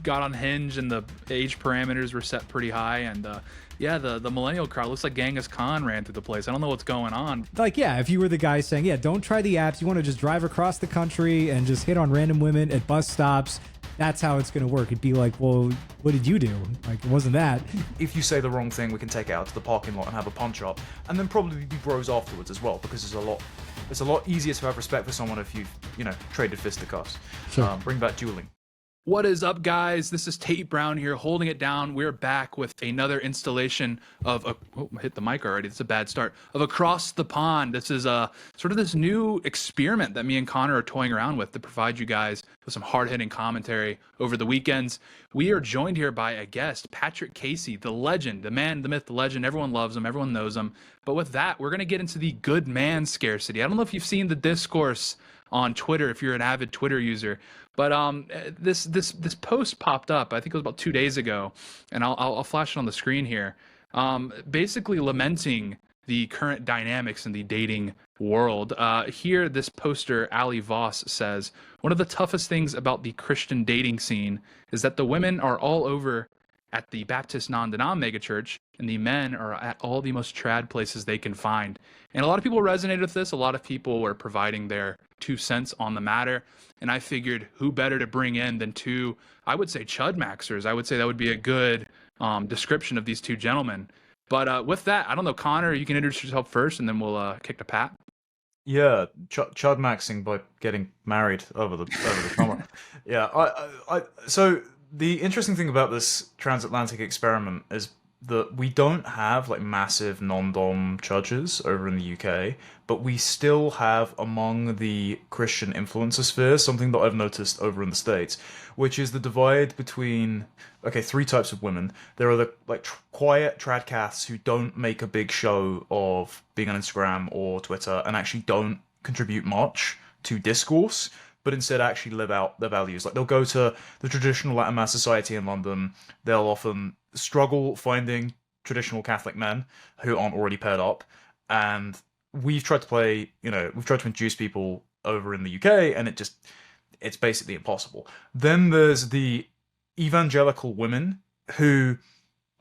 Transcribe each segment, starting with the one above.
got on Hinge and the age parameters were set pretty high, and yeah, the millennial crowd looks like Genghis Khan ran through the place. I don't know what's going on. Like, yeah, if you were the guy saying, yeah, don't try the apps, you want to just drive across the country and just hit on random women at bus stops, that's how it's going to work. It'd be like, well, what did you do? Like, it wasn't that. If you say the wrong thing, we can take it out to the parking lot and have a punch up, and then probably be bros afterwards as well, because it's a lot easier to have respect for someone if you've, traded fisticuffs. Sure. Bring back dueling. What is up, guys? This is Tate Brown here, holding it down. We're back with another installation of hit the mic already. It's a bad start. Of Across the Pond. This is sort of this new experiment that me and Connor are toying around with to provide you guys with some hard-hitting commentary over the weekends. We are joined here by a guest, Patrick Casey, the legend, the man, the myth, the legend. Everyone loves him. Everyone knows him. But with that, we're going to get into the good man scarcity. I don't know if you've seen the discourse on Twitter, if you're an avid Twitter user, but this post popped up. I think it was about 2 days ago, and I'll flash it on the screen here. Basically lamenting the current dynamics in the dating world. Here, this poster, Ali Voss, says, one of the toughest things about the Christian dating scene is that the women are all over at the Baptist non-denom megachurch, and the men are at all the most trad places they can find. And a lot of people resonated with this. A lot of people were providing their 2 cents on the matter. And I figured, who better to bring in than two, I would say, chudmaxers. I would say that would be a good description of these two gentlemen. But with that, I don't know, Connor, you can introduce yourself first, and then we'll kick to Pat. Yeah, chudmaxing by getting married over the summer. Yeah, so the interesting thing about this transatlantic experiment is that we don't have like massive non-dom churches over in the UK, but we still have among the Christian influencer sphere something that I've noticed over in the States, which is the divide between, 3 types of women. There are the quiet tradcaths who don't make a big show of being on Instagram or Twitter and actually don't contribute much to discourse, but instead actually live out their values. Like, they'll go to the traditional Latin Mass society in London. They'll often struggle finding traditional Catholic men who aren't already paired up. And we've tried to induce people over in the UK, and it's basically impossible. Then there's the evangelical women who,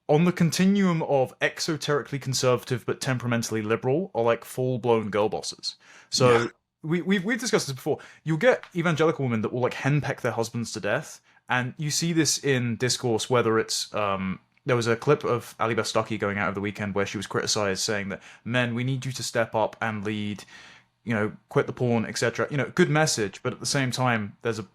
on the continuum of exoterically conservative but temperamentally liberal, are like full-blown girl bosses. So... Yeah. We've discussed this before. You'll get evangelical women that will like henpeck their husbands to death, and you see this in discourse. Whether it's there was a clip of Ali Stuckey going out over the weekend where she was criticized, saying that men, we need you to step up and lead, quit the porn, etc. Good message, but at the same time, there's a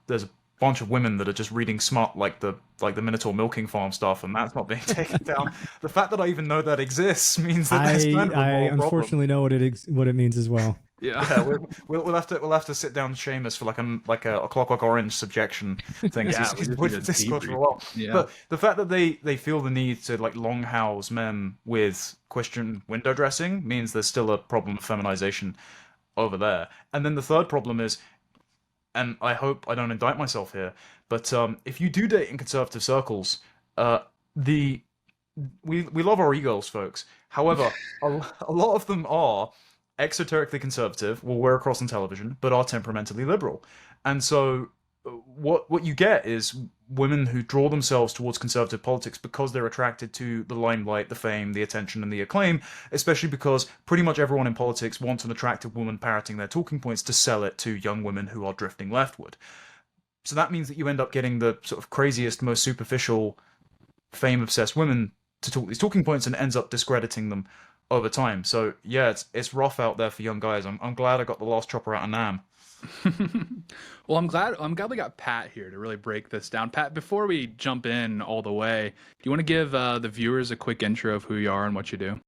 bunch of women that are just reading smut like the Minotaur milking farm stuff, and that's not being taken down. The fact that I even know that exists means that there's kind of a moral unfortunately problem. Know what it means as well. Yeah, we'll have to sit down Seamus for like a Clockwork Orange subjection thing. Yeah, he's avoided Discord for a while. Yeah. But the fact that they feel the need to like longhouse men with Christian window dressing means there's still a problem of feminization over there. And then the third problem is, and I hope I don't indict myself here, but if you do date in conservative circles, we love our e-girls, folks. However, a lot of them are exoterically conservative, will wear a cross on television, but are temperamentally liberal. And so what you get is women who draw themselves towards conservative politics because they're attracted to the limelight, the fame, the attention, and the acclaim, especially because pretty much everyone in politics wants an attractive woman parroting their talking points to sell it to young women who are drifting leftward. So that means that you end up getting the sort of craziest, most superficial, fame-obsessed women to talk these talking points, and it ends up discrediting them over time. So yeah, it's rough out there for young guys. I'm glad I got the last chopper out of Nam. Well, I'm glad we got Pat here to really break this down. Pat, before we jump in all the way, do you want to give the viewers a quick intro of who you are and what you do?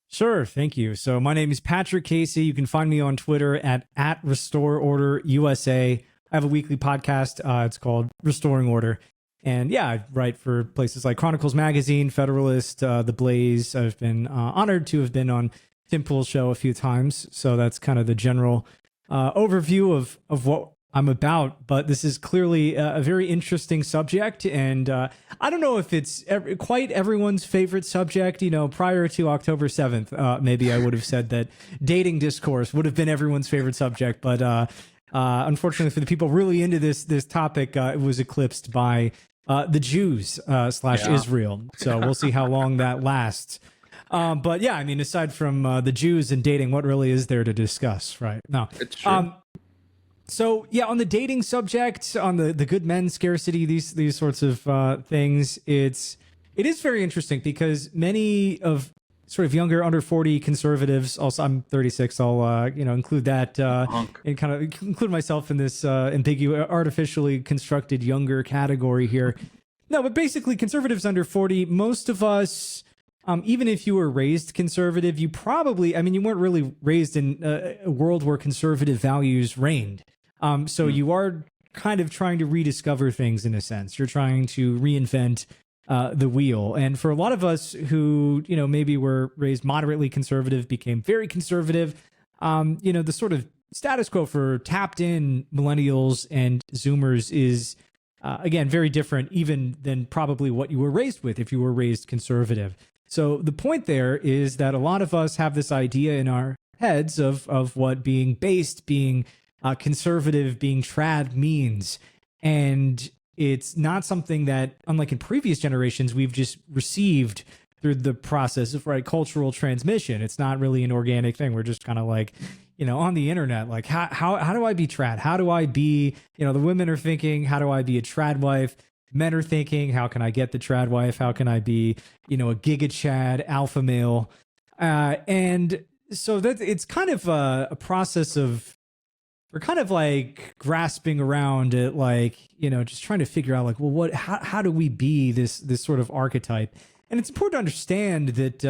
Sure, thank you. So my name is Patrick Casey. You can find me on Twitter at @RestoreOrderUSA. I have a weekly podcast. It's called Restoring Order. And yeah, I write for places like Chronicles Magazine, Federalist, The Blaze. I've been honored to have been on Tim Pool's show a few times. So that's kind of the general overview of what I'm about. But this is clearly a very interesting subject. And I don't know if it's quite everyone's favorite subject. Prior to October 7th, maybe I would have said that dating discourse would have been everyone's favorite subject. But unfortunately for the people really into this topic, it was eclipsed by the Jews slash Israel. So we'll see how long that lasts. But yeah, I mean, aside from the Jews and dating, what really is there to discuss, right? No, It's true. So yeah, on the dating subject, on the good men scarcity, these sorts of things, it is very interesting because many of sort of younger under 40 conservatives, also I'm 36, I'll include that and kind of include myself in this ambiguous, artificially constructed younger category here. No, but basically conservatives under 40, most of us, even if you were raised conservative, you probably, I mean, you weren't really raised in a world where conservative values reigned. So you are kind of trying to rediscover things in a sense. You're trying to reinvent the wheel. And for a lot of us who, maybe were raised moderately conservative, became very conservative, the sort of status quo for tapped in millennials and Zoomers is, again, very different even than probably what you were raised with if you were raised conservative. So the point there is that a lot of us have this idea in our heads of what being based, being conservative, being trad means. And it's not something that, unlike in previous generations, we've just received through the process of cultural transmission. It's not really an organic thing. We're just kind of like, on the internet, like how do I be trad? How do I be, the women are thinking, how do I be a trad wife? Men are thinking, how can I get the trad wife? How can I be, a giga chad alpha male? And so that it's kind of a process of, we're kind of like grasping around at just trying to figure out how do we be this sort of archetype? And it's important to understand that,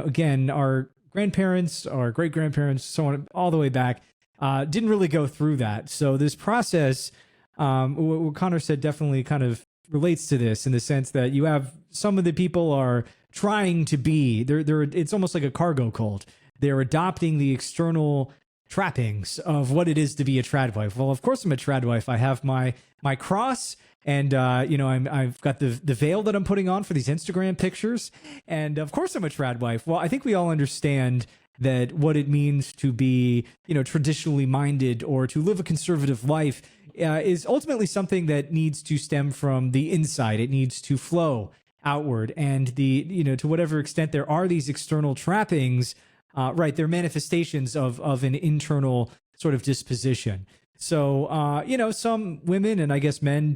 again, our grandparents, our great grandparents, so on, all the way back, didn't really go through that. So this process, what Connor said definitely kind of relates to this in the sense that you have some of the people are trying to be, it's almost like a cargo cult. They're adopting the external trappings of what it is to be a trad wife. Well, of course I'm a trad wife. I have my cross, and I've got the veil that I'm putting on for these Instagram pictures, and of course I'm a trad wife. Well, I think we all understand that what it means to be, traditionally minded or to live a conservative life is ultimately something that needs to stem from the inside. It needs to flow outward, and to whatever extent there are these external trappings. They're manifestations of an internal sort of disposition. So, some women and I guess men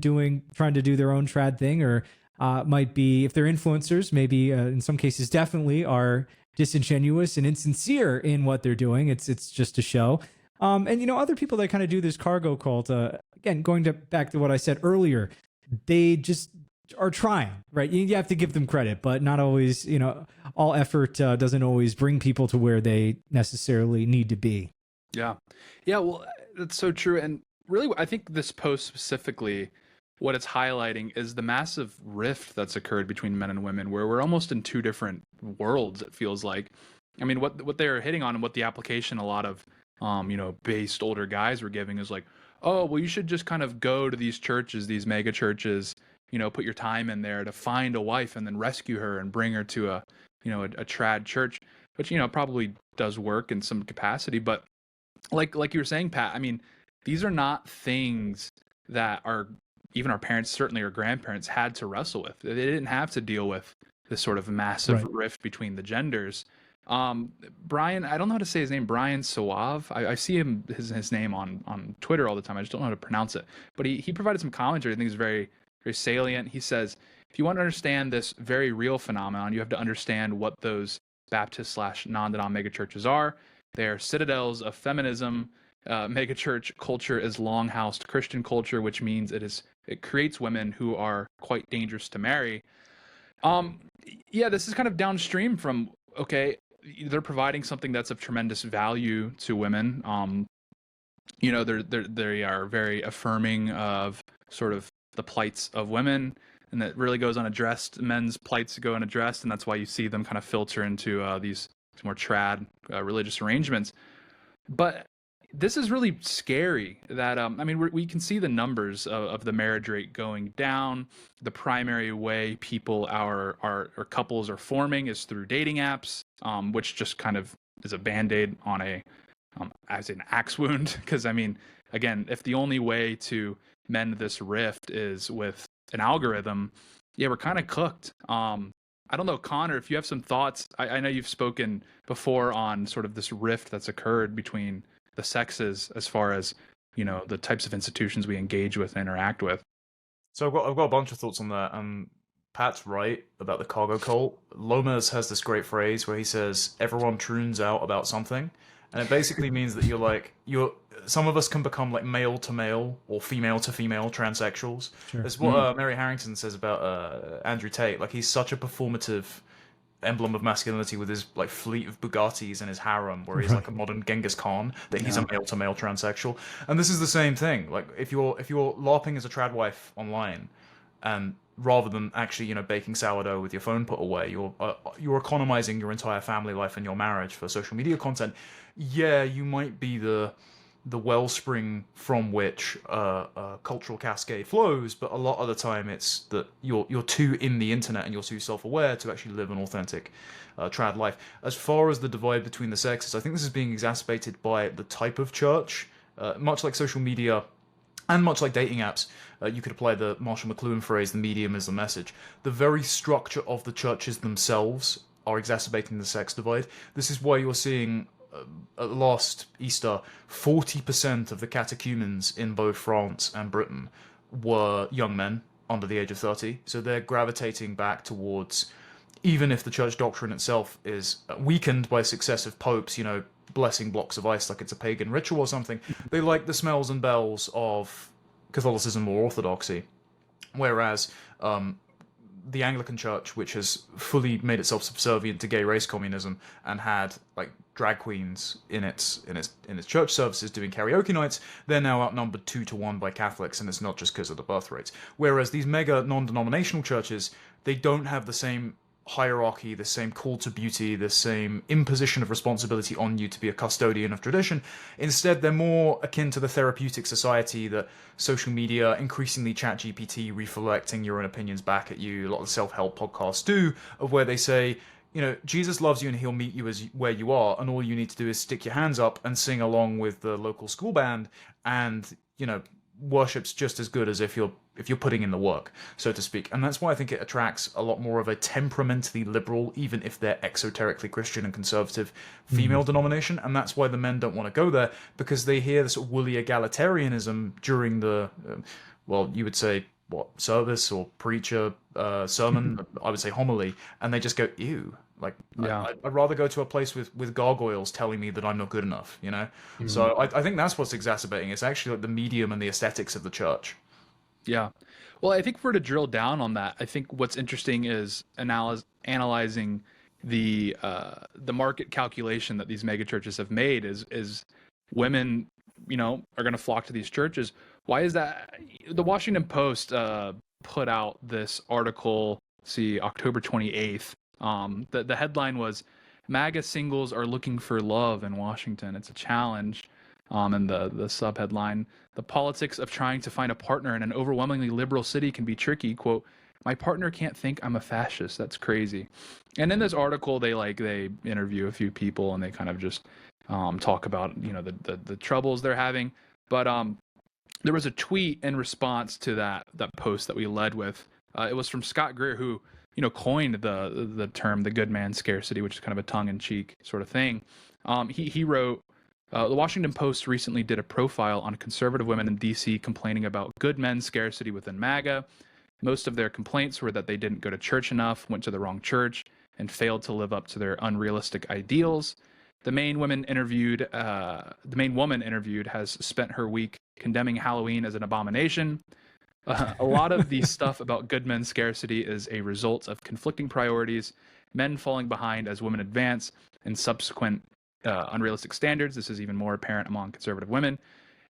trying to do their own trad thing, or might be, if they're influencers, maybe in some cases definitely are disingenuous and insincere in what they're doing. It's just a show. And other people that kind of do this cargo cult, again, back to what I said earlier, they just are trying, right? You have to give them credit, but not always, all effort doesn't always bring people to where they necessarily need to be. Yeah. Well, that's so true. And really, I think this post specifically, what it's highlighting is the massive rift that's occurred between men and women, where we're almost in two different worlds, it feels like. I mean, what they're hitting on and what the application a lot of, based older guys were giving is like, oh, well, you should just kind of go to these churches, these mega churches, put your time in there to find a wife and then rescue her and bring her to a trad church, which, probably does work in some capacity. But like you were saying, Pat, I mean, these are not things that even our parents, certainly our grandparents, had to wrestle with. They didn't have to deal with this sort of massive rift between the genders. Brian, I don't know how to say his name, Brian Suave. I see his name on Twitter all the time. I just don't know how to pronounce it. But he provided some commentary I think is very, very salient. He says, if you want to understand this very real phenomenon, you have to understand what those Baptist / non-denom megachurches are. They're citadels of feminism. Megachurch culture is long-housed Christian culture, which means it creates women who are quite dangerous to marry. This is kind of downstream from, okay, they're providing something that's of tremendous value to women. They are very affirming of sort of the plights of women, and that really goes unaddressed. Men's plights go unaddressed, and that's why you see them kind of filter into these more trad religious arrangements. But this is really scary that, we can see the numbers of the marriage rate going down. The primary way our couples are forming is through dating apps, which just kind of is a Band-Aid on as an axe wound. Because, again, if the only way to mend this rift is with an algorithm, yeah, we're kind of cooked. I don't know, Connor, if you have some thoughts. I know you've spoken before on sort of this rift that's occurred between the sexes as far as, the types of institutions we engage with and interact with. So I've got a bunch of thoughts on that. Pat's right about the cargo cult. Lomas has this great phrase where he says everyone tunes out about something, and it basically means that you're some of us can become like male to male or female to female transsexuals. Sure. That's what Mary Harrington says about Andrew Tate. Like he's such a performative emblem of masculinity with his like fleet of Bugattis and his harem, where he's like a modern Genghis Khan, that he's a male to male transsexual. And this is the same thing. Like if you're LARPing as a trad wife online, and rather than actually baking sourdough with your phone put away, you're economizing your entire family life and your marriage for social media content. Yeah, you might be the wellspring from which a cultural cascade flows, but a lot of the time it's that you're too in the internet and you're too self-aware to actually live an authentic trad life. As far as the divide between the sexes, I think this is being exacerbated by the type of church. Much like social media and much like dating apps, you could apply the Marshall McLuhan phrase, the medium is the message. The very structure of the churches themselves are exacerbating the sex divide. This is why you're seeing, at last Easter, 40% of the catechumens in both France and Britain were young men under the age of 30. So they're gravitating back towards, even if the church doctrine itself is weakened by successive popes, blessing blocks of ice like it's a pagan ritual or something, they like the smells and bells of Catholicism or Orthodoxy. Whereas the Anglican Church, which has fully made itself subservient to gay race communism and had like drag queens in its church services doing karaoke nights, they're now outnumbered 2-1 by Catholics, and it's not just because of the birth rates. Whereas these mega non-denominational churches, they don't have the same hierarchy, the same call to beauty, the same imposition of responsibility on you to be a custodian of tradition. Instead, they're more akin to the therapeutic society that social media, increasingly ChatGPT reflecting your own opinions back at you, a lot of self-help podcasts do, of where they say, Jesus loves you and he'll meet you where you are, and all you need to do is stick your hands up and sing along with the local school band, and worship's just as good as if you're putting in the work, so to speak. And that's why I think it attracts a lot more of a temperamentally liberal, even if they're exoterically Christian and conservative, female denomination. And that's why the men don't want to go there, because they hear this sort of woolly egalitarianism during the you would say service or preacher sermon, I would say homily, and they just go, ew. Like, yeah. I'd rather go to a place with gargoyles telling me that I'm not good enough, So I think that's what's exacerbating. It's actually like the medium and the aesthetics of the church. Yeah. Well, I think if we're to drill down on that, I think what's interesting is analyzing the market calculation that these megachurches have made is women, are going to flock to these churches. Why is that? The Washington Post put out this article, October 28th. The headline was, MAGA singles are looking for love in Washington. It's a challenge. And the subheadline, the politics of trying to find a partner in an overwhelmingly liberal city can be tricky. Quote, my partner can't think I'm a fascist. That's crazy. And in this article, they interview a few people and they kind of just talk about, the troubles they're having. But there was a tweet in response to that post that we led with. It was from Scott Greer, who coined the term the good man scarcity, which is kind of a tongue-in-cheek sort of thing. He wrote, the Washington Post recently did a profile on conservative women in D.C. complaining about good men scarcity within MAGA. Most of their complaints were that they didn't go to church enough, went to the wrong church, and failed to live up to their unrealistic ideals. The main woman interviewed has spent her week condemning Halloween as an abomination. A lot of the stuff about good men scarcity is a result of conflicting priorities, men falling behind as women advance, and subsequent unrealistic standards. This is even more apparent among conservative women.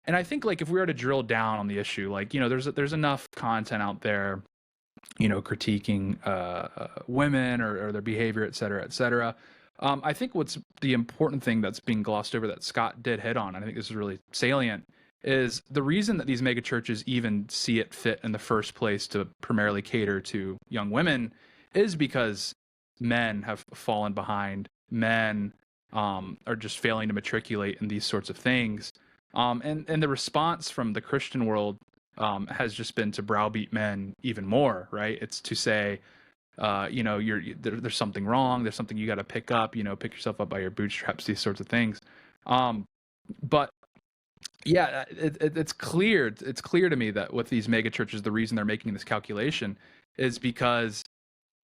And I think, if we were to drill down on the issue, there's enough content out there, critiquing women or their behavior, et cetera, et cetera. I think what's the important thing that's being glossed over that Scott did hit on, and I think this is really salient, is the reason that these mega churches even see it fit in the first place to primarily cater to young women is because men have fallen behind. Men are just failing to matriculate in these sorts of things. And the response from the Christian world has just been to browbeat men even more, right? It's to say, there's something wrong. There's something you got to pick up. Pick yourself up by your bootstraps. These sorts of things. But yeah, it's clear. It's clear to me that with these mega churches, the reason they're making this calculation is because,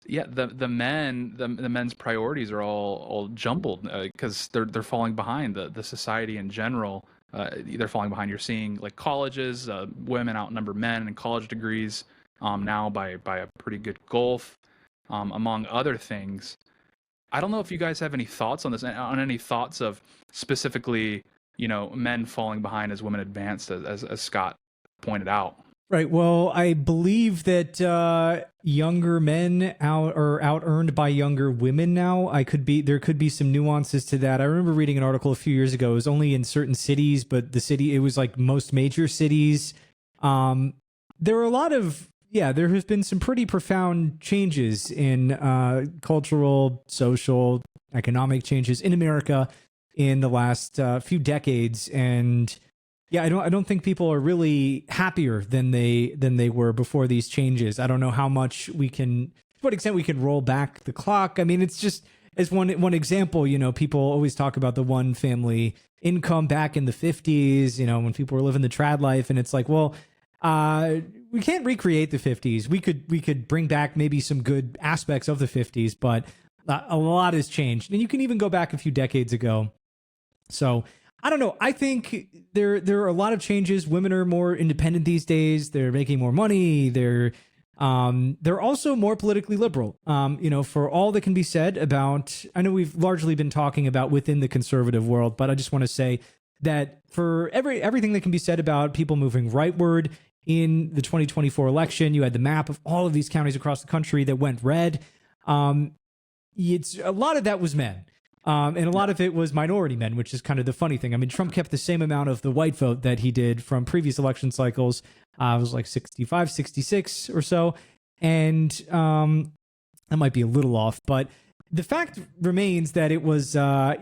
yeah, the men's priorities are all jumbled because they're falling behind the society in general. They're falling behind. You're seeing like colleges, women outnumber men in college degrees now by a pretty good gulf, among other things. I don't know if you guys have any thoughts on this, on any thoughts of specifically, men falling behind as women advanced, as Scott pointed out. Right. Well, I believe that younger men out earned by younger women now. There could be some nuances to that. I remember reading an article a few years ago. It was only in certain cities, but it was like most major cities. There are a lot of, there has been some pretty profound changes in cultural, social, economic changes in America in the last few decades, and yeah, I don't think people are really happier than they were before these changes. I don't know to what extent we can roll back the clock. I mean, it's just as one example. People always talk about the one family income back in the 50s. When people were living the trad life, and it's like, well, we can't recreate the 50s. We could bring back maybe some good aspects of the 50s, but a lot has changed, and you can even go back a few decades ago. So I don't know. I think there are a lot of changes. Women are more independent these days. They're making more money. They're also more politically liberal. For all that can be said about, I know we've largely been talking about within the conservative world, but I just want to say that for everything that can be said about people moving rightward in the 2024 election, you had the map of all of these counties across the country that went red. It's a lot of that was men. And a lot of it was minority men, which is kind of the funny thing. I mean, Trump kept the same amount of the white vote that he did from previous election cycles. It was like 65, 66 or so. And that might be a little off. But the fact remains that it was, white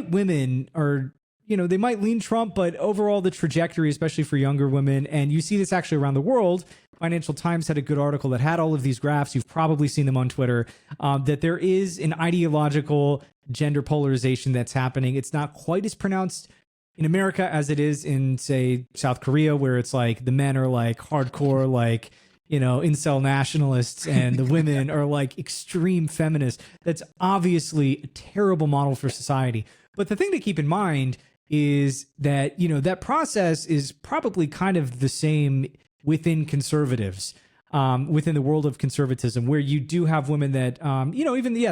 women are, they might lean Trump, but overall the trajectory, especially for younger women, and you see this actually around the world. Financial Times had a good article that had all of these graphs. You've probably seen them on Twitter, that there is an ideological gender polarization that's happening. It's not quite as pronounced in America as it is in, say, South Korea, where it's like the men are like hardcore, like, incel nationalists, and the women are like extreme feminists. That's obviously a terrible model for society. But the thing to keep in mind is that, that process is probably kind of the same within conservatives, within the world of conservatism, where you do have women that,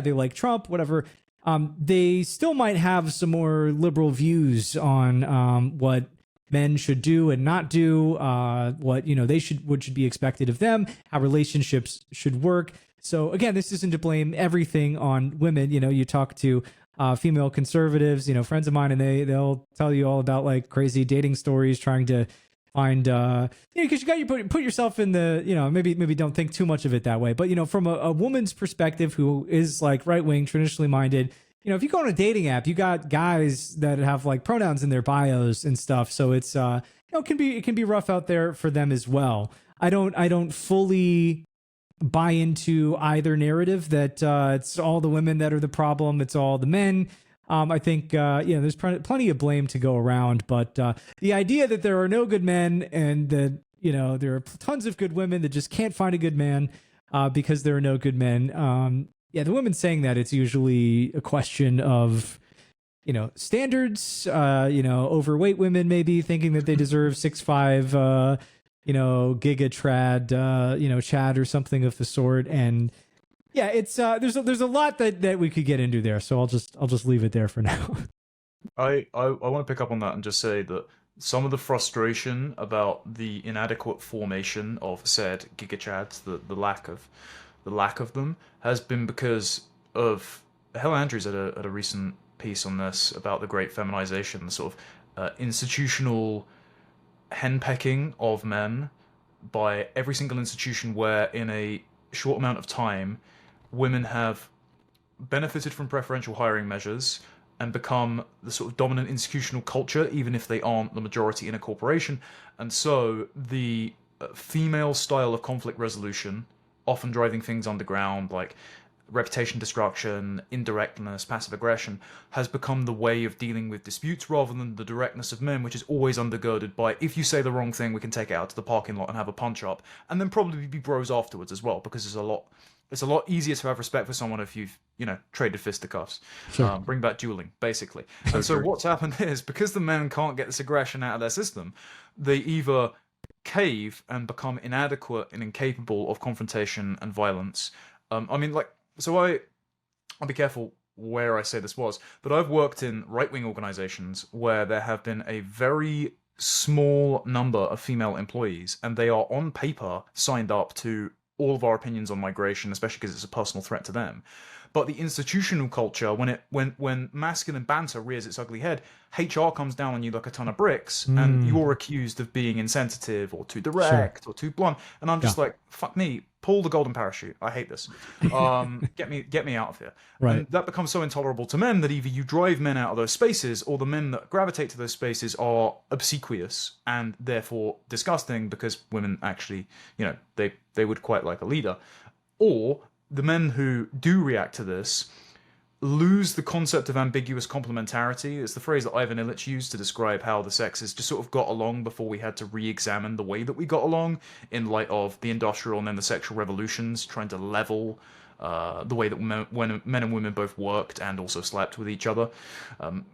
they like Trump, whatever. They still might have some more liberal views on what men should do and not do, what should be expected of them, how relationships should work. So again, this isn't to blame everything on women. You talk to female conservatives, friends of mine, and they'll tell you all about like crazy dating stories, trying to find, because you got to put yourself in the, maybe don't think too much of it that way. But, from a woman's perspective who is like right wing, traditionally minded, if you go on a dating app, you got guys that have like pronouns in their bios and stuff. So it's, it can be rough out there for them as well. I don't fully buy into either narrative that it's all the women that are the problem. It's all the men. I think, there's plenty of blame to go around, but the idea that there are no good men and that, there are tons of good women that just can't find a good man because there are no good men. The women saying that, it's usually a question of, standards, overweight women maybe thinking that they deserve 6'5", giga trad, Chad or something of the sort. And yeah, it's there's a lot that we could get into there, so I'll just leave it there for now. I want to pick up on that and just say that some of the frustration about the inadequate formation of said gigachads, the lack of them, has been because of Helen Andrews at a recent piece on this about the great feminization, the sort of institutional henpecking of men by every single institution, where in a short amount of time women have benefited from preferential hiring measures and become the sort of dominant institutional culture, even if they aren't the majority in a corporation. And so the female style of conflict resolution, often driving things underground, like reputation destruction, indirectness, passive aggression, has become the way of dealing with disputes rather than the directness of men, which is always undergirded by, if you say the wrong thing, we can take it out to the parking lot and have a punch up, and then probably be bros afterwards as well, because it's a lot easier to have respect for someone if you've, traded fisticuffs. Sure. Bring back dueling, basically. And so what's happened is, because the men can't get this aggression out of their system, they either cave and become inadequate and incapable of confrontation and violence. I'll be careful where I say this was, but I've worked in right-wing organizations where there have been a very small number of female employees, and they are on paper signed up to all of our opinions on migration, especially because it's a personal threat to them. But the institutional culture, when masculine banter rears its ugly head, HR comes down on you like a ton of bricks, and you're accused of being insensitive or too direct or too blunt. And I'm just like, fuck me, pull the golden parachute. I hate this. Get me out of here. Right. And that becomes so intolerable to men that either you drive men out of those spaces, or the men that gravitate to those spaces are obsequious and therefore disgusting, because women actually, they would quite like a leader. Or the men who do react to this lose the concept of ambiguous complementarity. It's the phrase that Ivan Illich used to describe how the sexes just sort of got along before we had to re-examine the way that we got along in light of the industrial and then the sexual revolutions, trying to level the way that men and women both worked and also slept with each other.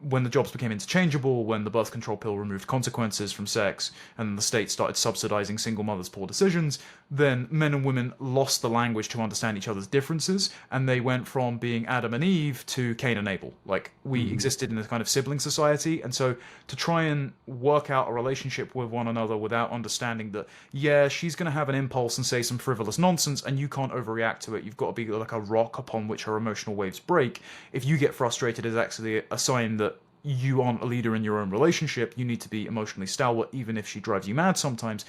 When the jobs became interchangeable, when the birth control pill removed consequences from sex, and the state started subsidizing single mothers' poor decisions, then men and women lost the language to understand each other's differences, and they went from being Adam and Eve to Cain and Abel. Like, we existed in a kind of sibling society, and so to try and work out a relationship with one another without understanding that, yeah, she's going to have an impulse and say some frivolous nonsense, and you can't overreact to it. You've got to be like a rock upon which her emotional waves break. If you get frustrated, is actually a sign that you aren't a leader in your own relationship. You need to be emotionally stalwart, even if she drives you mad sometimes.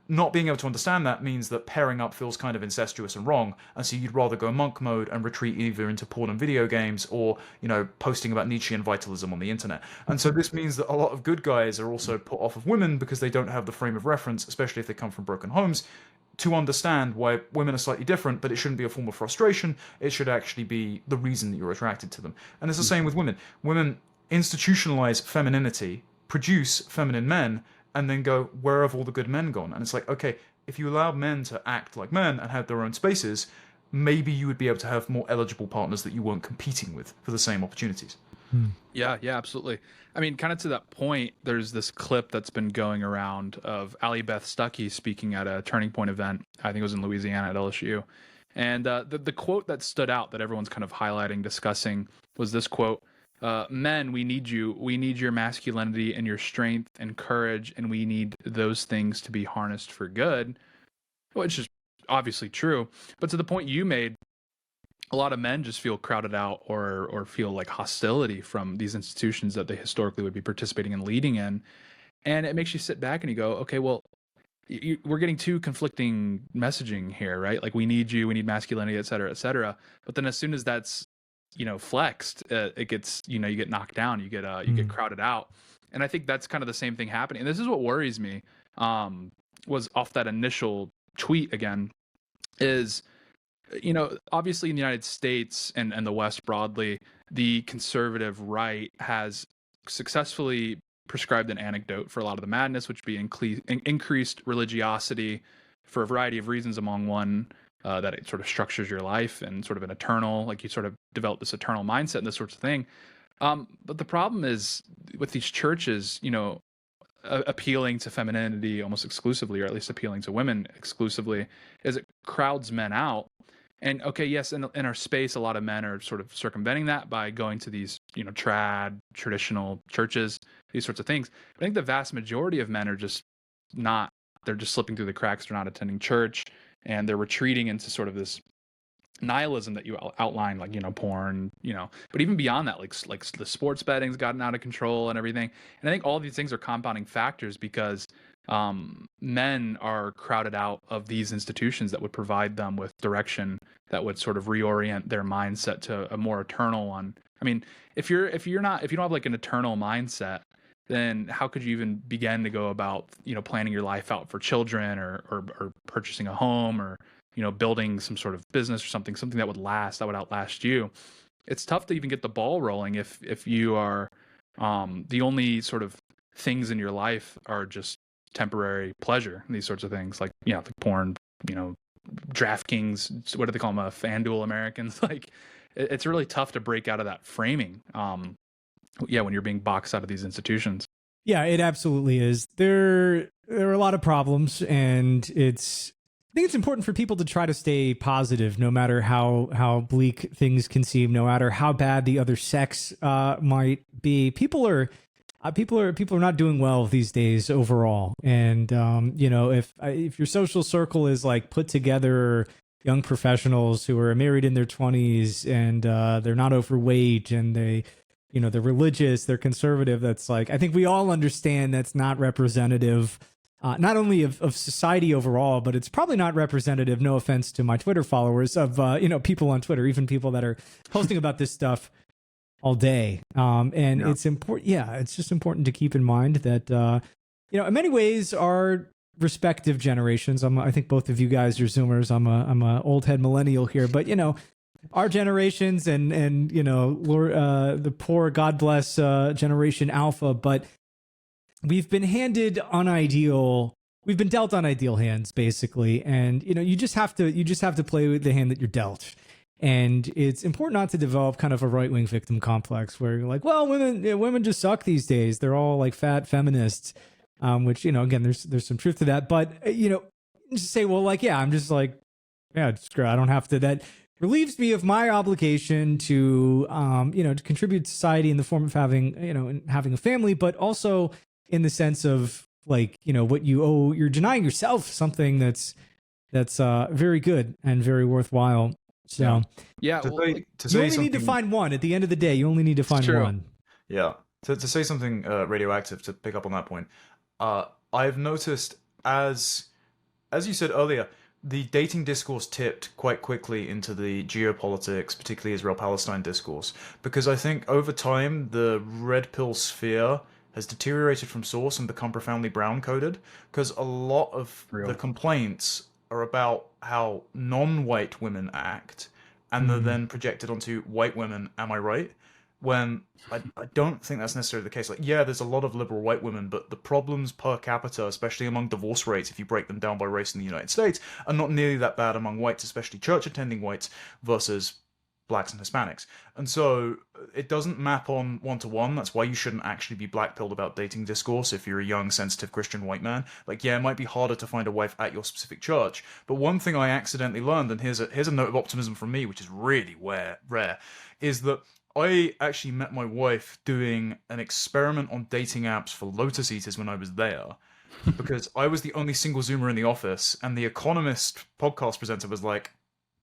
Not being able to understand that means that pairing up feels kind of incestuous and wrong, and so you'd rather go monk mode and retreat either into porn and video games or, posting about Nietzschean vitalism on the internet. And so this means that a lot of good guys are also put off of women because they don't have the frame of reference, especially if they come from broken homes, to understand why women are slightly different, but it shouldn't be a form of frustration. It should actually be the reason that you're attracted to them. And it's the same with women. Women institutionalize femininity, produce feminine men, and then go, where have all the good men gone? And it's like, okay, if you allow men to act like men and have their own spaces, maybe you would be able to have more eligible partners that you weren't competing with for the same opportunities. Yeah, absolutely. I mean, kind of to that point, there's this clip that's been going around of Allie Beth Stuckey speaking at a Turning Point event. I think it was in Louisiana at LSU. And the quote that stood out that everyone's kind of highlighting, discussing, was this quote: men, we need you. We need your masculinity and your strength and courage, and we need those things to be harnessed for good, which is obviously true. But to the point you made, a lot of men just feel crowded out or feel like hostility from these institutions that they historically would be participating and leading in. And it makes you sit back and you go, okay, well, we're getting two conflicting messaging here, right? Like, we need you, we need masculinity, et cetera, et cetera. But then as soon as that's, flexed, it gets, you get knocked down, you get crowded out. And I think that's kind of the same thing happening. And this is what worries me, was off that initial tweet again, is, obviously in the United States and the West broadly, the conservative right has successfully prescribed an antidote for a lot of the madness, which would be increased religiosity for a variety of reasons. Among one, that it sort of structures your life and sort of an eternal, like you sort of develop this eternal mindset and this sort of thing. But the problem is with these churches, appealing to femininity almost exclusively, or at least appealing to women exclusively, is it crowds men out. And okay, yes, in our space, a lot of men are sort of circumventing that by going to these, traditional churches, these sorts of things. But I think the vast majority of men are just not, they're just slipping through the cracks. They're not attending church, and they're retreating into sort of this nihilism that you outlined, like, porn, but even beyond that, like the sports betting's gotten out of control and everything. And I think all of these things are compounding factors because men are crowded out of these institutions that would provide them with direction, that would sort of reorient their mindset to a more eternal one, I mean, if you don't have like an eternal mindset, then how could you even begin to go about, planning your life out for children or purchasing a home or, building some sort of business or something that would outlast you. It's tough to even get the ball rolling if you are the only sort of things in your life are just temporary pleasure, these sorts of things like, like porn, DraftKings, what do they call them? FanDuel Americans. Like it's really tough to break out of that framing. When you're being boxed out of these institutions. Yeah, it absolutely is. There are a lot of problems, and I think it's important for people to try to stay positive, no matter how bleak things can seem, no matter how bad the other sex might be. People are not doing well these days overall, and if your social circle is like put together young professionals who are married in their 20s and they're not overweight and they're religious, they're conservative, that's like, I think we all understand that's not representative. Not only of society overall, but it's probably not representative, no offense to my Twitter followers, of people on Twitter, even people that are posting about this stuff all day. It's important. Yeah, it's just important to keep in mind that in many ways our respective generations. I think both of you guys are Zoomers. I'm a old head millennial here, but our generations and the poor, God bless generation Alpha, but we've been dealt unideal hands, basically, and you just have to play with the hand that you're dealt. And it's important not to develop kind of a right-wing victim complex where you're like, well, women just suck these days. They're all like fat feminists, which again, there's some truth to that. But just say, well, like, yeah, I'm just like, yeah, screw. I don't have to. That relieves me of my obligation to to contribute to society in the form of having a family, but also in the sense of like, what you owe, you're denying yourself something that's very good and very worthwhile. So yeah, to you say only need to find one at the end of the day. You only need to find one. Yeah. To say something radioactive, to pick up on that point, I've noticed, as you said earlier, the dating discourse tipped quite quickly into the geopolitics, particularly Israel-Palestine discourse, because I think over time the red pill sphere has deteriorated from source and become profoundly brown-coded, because a lot of the complaints are about how non-white women act, and they're then projected onto white women, am I right? When I don't think that's necessarily the case. Like, yeah, there's a lot of liberal white women, but the problems per capita, especially among divorce rates, if you break them down by race in the United States, are not nearly that bad among whites, especially church-attending whites versus blacks and Hispanics. And so it doesn't map on one-to-one. That's why you shouldn't actually be black-pilled about dating discourse if you're a young, sensitive Christian white man. Like, yeah, it might be harder to find a wife at your specific church, but one thing I accidentally learned, and here's a note of optimism from me, which is really rare, is that I actually met my wife doing an experiment on dating apps for Lotus Eaters when I was there, because I was the only single Zoomer in the office, and the Economist podcast presenter was like,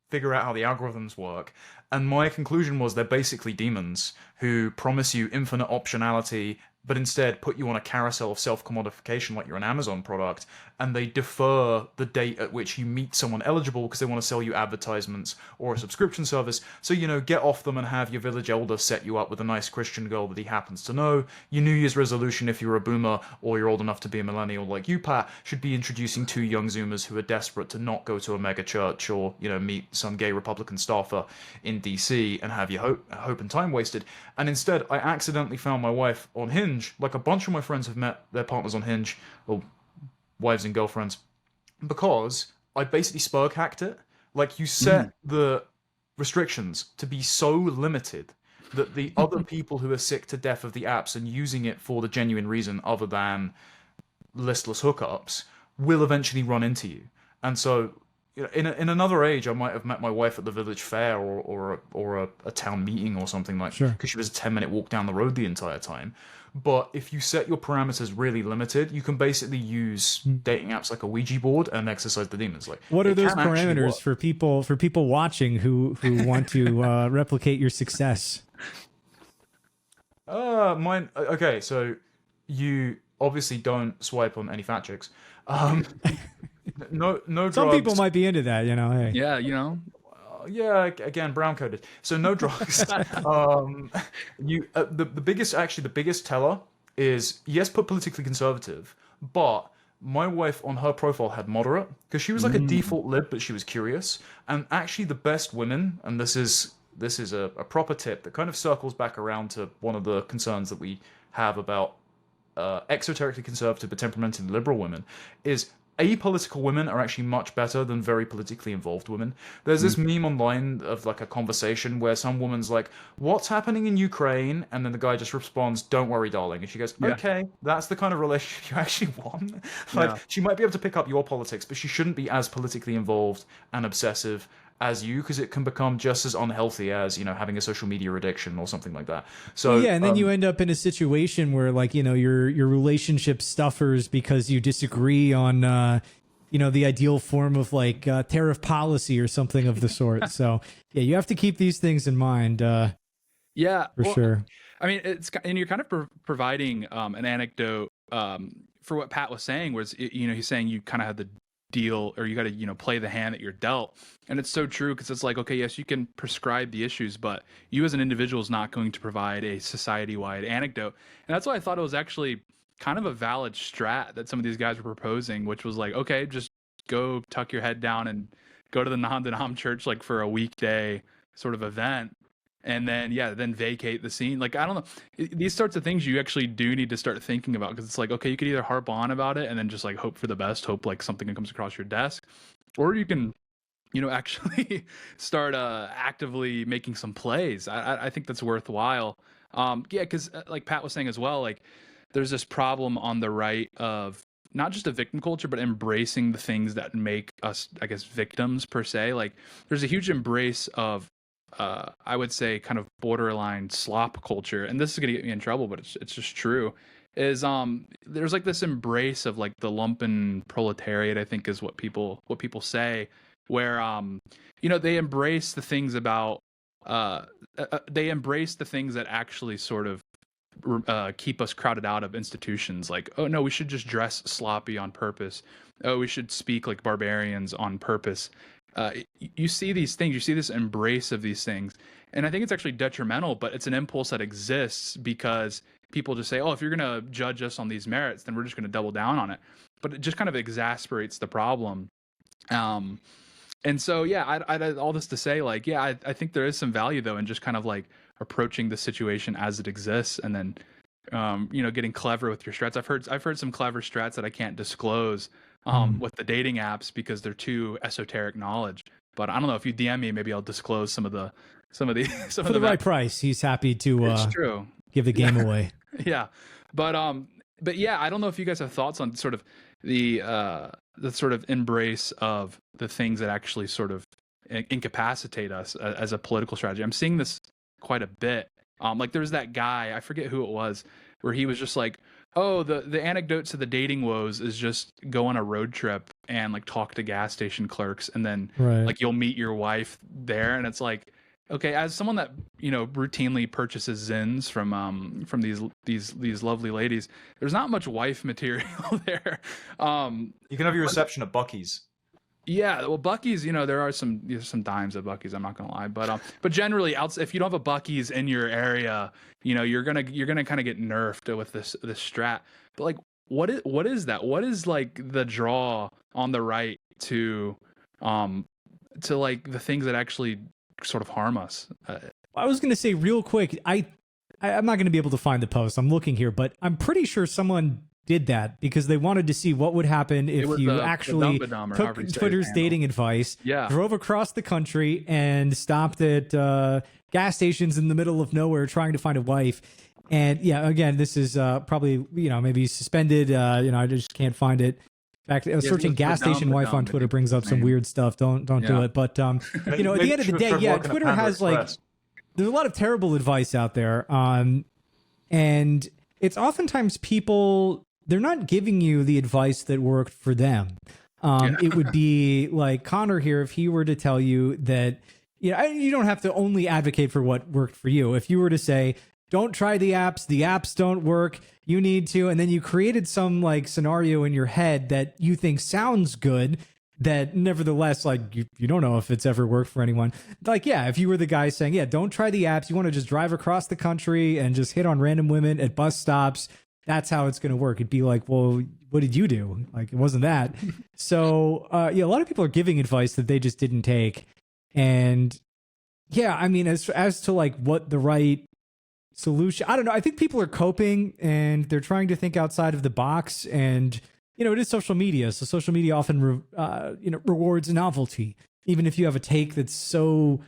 figure out how the algorithms work. And my conclusion was they're basically demons who promise you infinite optionality, but instead put you on a carousel of self-commodification like you're an Amazon product, and they defer the date at which you meet someone eligible because they want to sell you advertisements or a subscription service. So, get off them and have your village elder set you up with a nice Christian girl that he happens to know. Your New Year's resolution, if you're a boomer or you're old enough to be a millennial like you, Pat, should be introducing two young Zoomers who are desperate to not go to a mega church or, meet some gay Republican staffer in DC and have your hope and time wasted. And instead, I accidentally found my wife on Hinge, like a bunch of my friends have met their partners on Hinge, or wives and girlfriends, because I basically Spurg hacked it. Like, you set the restrictions to be so limited that the other people who are sick to death of the apps and using it for the genuine reason other than listless hookups will eventually run into you. And so, in another age, I might have met my wife at the village fair or a town meeting or something like that, because she was a 10-minute walk down the road the entire time. But if you set your parameters really limited, you can basically use dating apps like a Ouija board and exercise the demons. Like, what are those parameters for people watching who want to replicate your success? Mine. Okay, so you obviously don't swipe on any fat chicks. No drugs. Some people might be into that, Hey. Yeah, Yeah, again, brown coded. So no drugs. You the biggest teller is, yes, put politically conservative, but my wife on her profile had moderate because she was like a default lib, but she was curious. And actually, the best women, and this is a proper tip that kind of circles back around to one of the concerns that we have about exoterically conservative but temperamentally liberal women, is apolitical women are actually much better than very politically involved women. There's this meme online of like a conversation where some woman's like, "What's happening in Ukraine?" And then the guy just responds, "Don't worry, darling." And she goes, "Okay, that's the kind of relationship you actually want." Like, she might be able to pick up your politics, but she shouldn't be as politically involved and obsessive as you, because it can become just as unhealthy as, you know, having a social media addiction or something like that. So yeah, and then you end up in a situation where, like, you know, your relationship suffers because you disagree on you know, the ideal form of like tariff policy or something of the sort. So yeah, you have to keep these things in mind. Yeah, for sure. I mean, and you're kind of providing an anecdote for what Pat was saying, was, you know, he's saying you kind of have the deal, or you got to, you know, play the hand that you're dealt. And it's so true, because it's like, okay, yes, you can prescribe the issues, but you as an individual is not going to provide a society-wide anecdote. And that's why I thought it was actually kind of a valid strat that some of these guys were proposing, which was like, okay, just go tuck your head down and go to the non-denom church like for a weekday sort of event, and then vacate the scene. Like, I don't know, these sorts of things you actually do need to start thinking about, because it's like, okay, you could either harp on about it and then just like hope for the best, hope like something comes across your desk, or you can, you know, actually start actively making some plays. I think that's worthwhile. Yeah, because like Pat was saying as well, like there's this problem on the right of not just a victim culture, but embracing the things that make us, I guess, victims per se. Like there's a huge embrace of I would say kind of borderline slop culture, and this is gonna get me in trouble, but it's just true. Is there's like this embrace of like the lumpen proletariat, I think is what people say, where you know, they embrace the things about they embrace the things that actually sort of keep us crowded out of institutions. Like, oh no, we should just dress sloppy on purpose. Oh, we should speak like barbarians on purpose. You see these things, you see this embrace of these things, and I think it's actually detrimental, but it's an impulse that exists because people just say, oh, if you're going to judge us on these merits, then we're just going to double down on it. But it just kind of exasperates the problem. And so, yeah, I all this to say, like, yeah, I think there is some value though in just kind of like approaching the situation as it exists, and then you know, getting clever with your strats. I've heard some clever strats that I can't disclose with the dating apps because they're too esoteric knowledge. But I don't know, if you DM me, maybe I'll disclose some of the for the right price. He's happy to it's true. Give the game away. Yeah, but yeah, I don't know if you guys have thoughts on sort of the sort of embrace of the things that actually sort of incapacitate us as a political strategy. I'm seeing this quite a bit. Like there's that guy, I forget who it was, where he was just like, oh, the anecdote to the dating woes is just go on a road trip and like talk to gas station clerks, and then like you'll meet your wife there. And it's like, okay, as someone that, you know, routinely purchases Zins from these lovely ladies, there's not much wife material there. You can have your reception at Buc-ee's. Yeah, well, Buc-ee's, you know, there's some dimes at Buc-ee's, I'm not gonna lie, but generally, if you don't have a Buc-ee's in your area, you know, you're gonna kind of get nerfed with this strat. But like, what is that? What is like the draw on the right to like the things that actually sort of harm us? I was gonna say real quick, I'm not gonna be able to find the post. I'm looking here, but I'm pretty sure someone did that because they wanted to see what would happen if you actually took Twitter's dating advice, drove across the country and stopped at gas stations in the middle of nowhere trying to find a wife. And yeah, again, this is probably, you know, maybe suspended. You know, I just can't find it. In fact, searching gas station wife on Twitter brings up some weird stuff. Don't do it. But you know, at the end of the day, yeah, Twitter has like, there's a lot of terrible advice out there. And it's oftentimes people, they're not giving you the advice that worked for them. It would be like Connor here, if he were to tell you that, you know, you don't have to only advocate for what worked for you. If you were to say, don't try the apps don't work, you need to, and then you created some like scenario in your head that you think sounds good, that nevertheless, like you don't know if it's ever worked for anyone. Like, yeah, if you were the guy saying, yeah, don't try the apps, you want to just drive across the country and just hit on random women at bus stops, that's how it's going to work. It'd be like, well, what did you do? Like, it wasn't that. So yeah, a lot of people are giving advice that they just didn't take. And yeah, I mean, as to like what the right solution, I don't know. I think people are coping and they're trying to think outside of the box. And it is social media, so social media often rewards novelty, even if you have a take that's so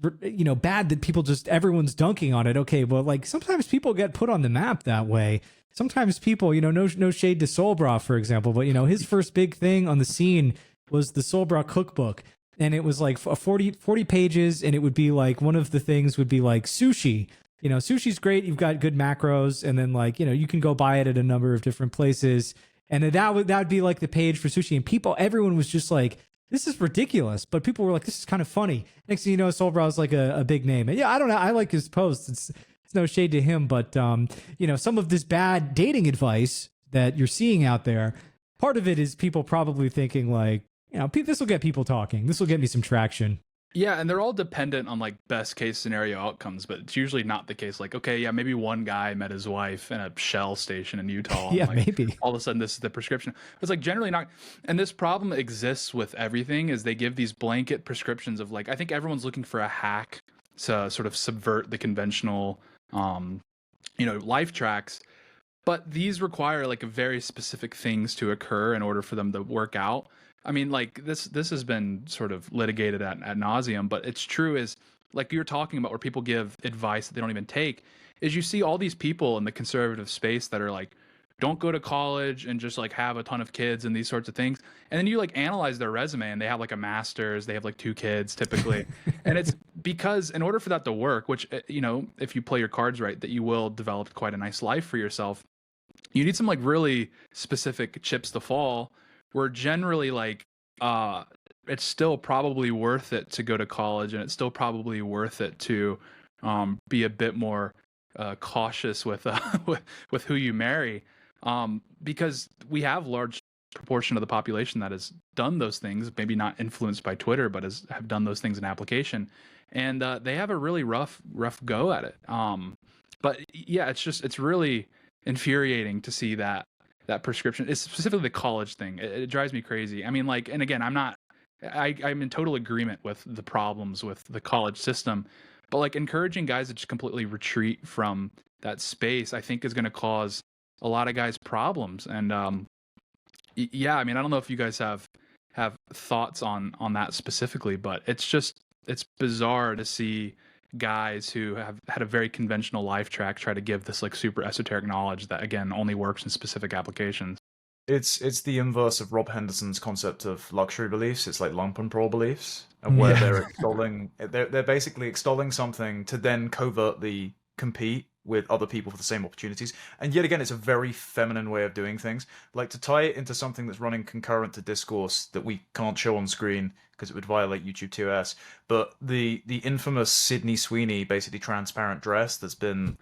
bad that everyone's dunking on it. Okay, well, like sometimes people get put on the map that way. Sometimes people, no shade to Soulbra, for example, but his first big thing on the scene was the Soulbra cookbook. And it was like 40 pages, and it would be like, one of the things would be like sushi. Sushi's great. You've got good macros, and then like, you can go buy it at a number of different places. And then that would be like the page for sushi. And everyone was just like, this is ridiculous. But people were like, this is kind of funny. Next thing you know, Soulbrow's like a big name. And yeah, I don't know. I like his posts. It's no shade to him. But, some of this bad dating advice that you're seeing out there, part of it is people probably thinking like, this will get people talking. This will get me some traction. Yeah, and they're all dependent on like best case scenario outcomes, but it's usually not the case. Like, okay, yeah, maybe one guy met his wife in a Shell station in Utah. Yeah, and like, maybe. All of a sudden, this is the prescription. It's like generally not. And this problem exists with everything, is they give these blanket prescriptions of like, I think everyone's looking for a hack to sort of subvert the conventional, life tracks. But these require like very specific things to occur in order for them to work out. I mean, like this has been sort of litigated ad nauseum, but it's true, is like you're talking about where people give advice that they don't even take, is you see all these people in the conservative space that are like, don't go to college and just like have a ton of kids and these sorts of things. And then you like analyze their resume and they have like a master's, they have like 2 kids typically. And it's because in order for that to work, which, if you play your cards right, that you will develop quite a nice life for yourself, you need some like really specific chips to fall, where generally like it's still probably worth it to go to college, and it's still probably worth it to be a bit more cautious with with who you marry, because we have large proportion of the population that has done those things, maybe not influenced by Twitter, but have done those things in application, and they have a really rough go at it. But yeah, it's really infuriating to see that prescription. It's specifically the college thing. It drives me crazy. I mean, like, and again, I'm in total agreement with the problems with the college system, but like encouraging guys to just completely retreat from that space, I think is going to cause a lot of guys problems. And yeah, I mean, I don't know if you guys have thoughts on that specifically, but it's bizarre to see guys who have had a very conventional life track try to give this like super esoteric knowledge that again only works in specific applications. It's the inverse of Rob Henderson's concept of luxury beliefs. It's like lumpenproll beliefs, and where they're basically extolling something to then covertly compete with other people for the same opportunities. And yet again, it's a very feminine way of doing things. Like to tie it into something that's running concurrent to discourse that we can't show on screen because it would violate YouTube 2S. But the infamous Sydney Sweeney basically transparent dress that's been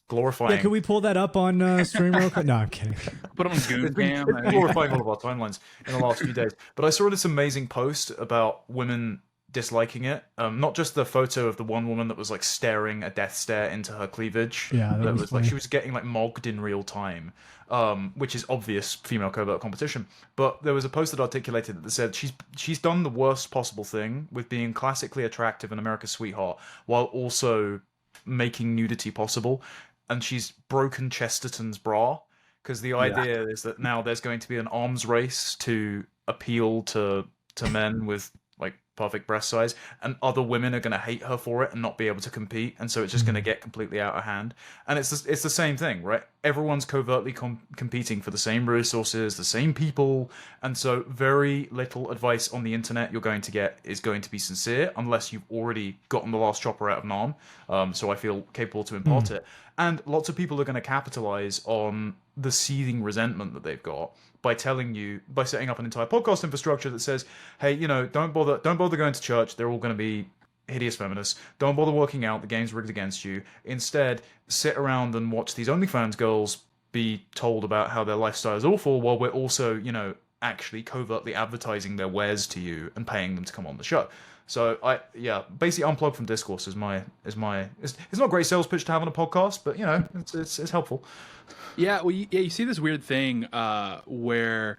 glorifying. Yeah, can we pull that up on stream real quick? No, I'm kidding. Put on Goon Cam. It's glorifying all of our timelines in the last few days. But I saw this amazing post about women disliking it. Not just the photo of the one woman that was like staring a death stare into her cleavage. Yeah, that was like she was getting like mogged in real time, which is obvious female covert competition. But there was a post that articulated that said she's done the worst possible thing with being classically attractive and America's sweetheart while also making nudity possible, and she's broken Chesterton's bra. Because the idea is that now there's going to be an arms race to appeal to men with like perfect breast size, and other women are going to hate her for it and not be able to compete, and so it's just going to get completely out of hand. And it's the same thing, right? Everyone's covertly competing for the same resources, the same people, and so very little advice on the internet you're going to get is going to be sincere unless you've already gotten the last chopper out of Nam. So I feel capable to impart it. And lots of people are going to capitalize on the seething resentment that they've got by setting up an entire podcast infrastructure that says, hey, don't bother going to church. They're all going to be hideous feminists. Don't bother working out. The game's rigged against you. Instead, sit around and watch these OnlyFans girls be told about how their lifestyle is awful while we're also, actually covertly advertising their wares to you and paying them to come on the show. So basically unplug from discourse is my it's not a great sales pitch to have on a podcast, but it's helpful. Yeah, well, you see this weird thing where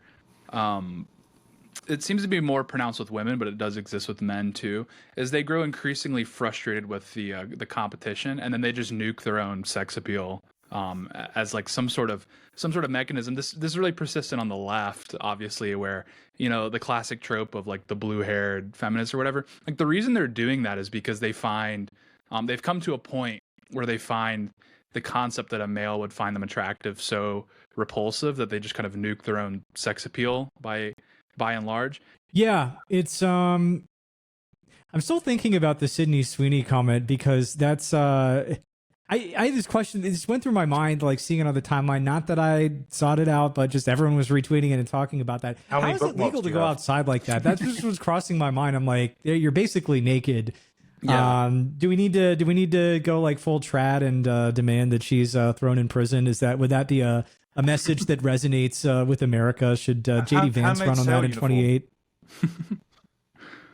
it seems to be more pronounced with women, but it does exist with men too. Is they grow increasingly frustrated with the competition, and then they just nuke their own sex appeal as like some sort of mechanism. This is really persistent on the left, obviously, where the classic trope of like the blue-haired feminists or whatever. Like the reason they're doing that is because they find they've come to a point where they find the concept that a male would find them attractive so repulsive that they just kind of nuke their own sex appeal by and large. Yeah, it's I'm still thinking about the Sydney Sweeney comment because that's I had this question. It just went through my mind, like seeing it on the timeline. Not that I sought it out, but just everyone was retweeting it and talking about that. How is it legal to go outside like that? That just was crossing my mind. I'm like, you're basically naked. Yeah. Do we need to go like full trad and demand that she's thrown in prison? Would that be a message that resonates with America? Should JD Vance run on that in 28?